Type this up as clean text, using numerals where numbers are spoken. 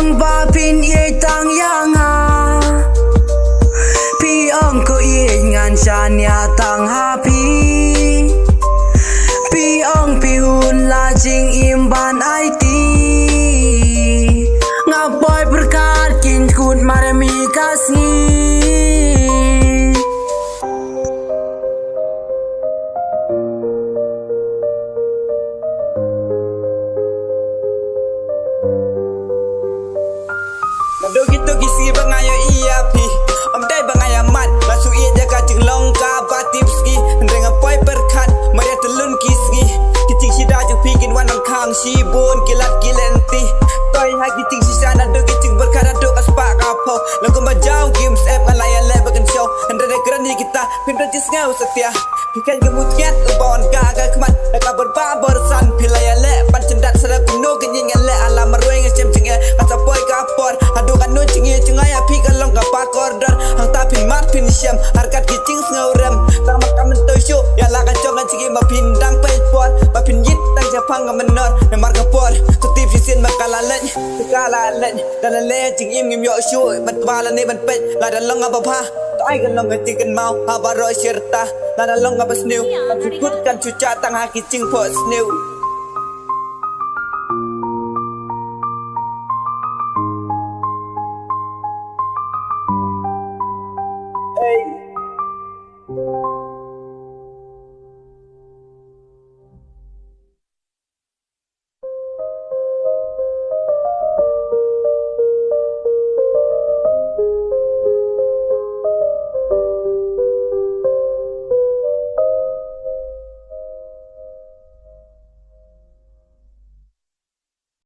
ông ba pin ye tang yang ha pi ông ko ye ngan chan ya tang ha pi ông pi hun la jing im ban ai ti ngapoy berkat kin kut marami kasih Nado gitu kisi bangayo iya pi Om day bangaya mat Masuk iya jaga jeng longka batip ski Dengan poi perkat Maria telun kiski Kiting sida jeng pingin wanang kang Shibun kilat kilenti Toy ha kiting sisa nado kiting berkat Nado kaspak kapo Lagu majau games app ngalayan le bagan show Hendra de kerani kita Pindah jis ngau setia Pikan gemut kiat Ubawon gagal kemat Laka berbabor san Pilaya le Pan cendat sadap penuh kenyingan le Alam meruing Cem cengnya Kata poi kapor Aduh kan nu cengi cengai Api kalong kapal koridor Hang tapin mat pin syam Harkat kicing sengaurem Tak makan mentau syuk Ya lah kacau kan cengi Mapindang pejpor Mapin yit Tang japang ke menor Memar kapor Tutip sisin makalalany Tekalalany Dan lele cing im ngim yok syuk Batmalan ni ban pej Lah dan long apa pa Ai kan long ngerti kan mau Habaroi syirta Lah dan long apa snew Kan cucut kan cucat Tang haki cing pot snew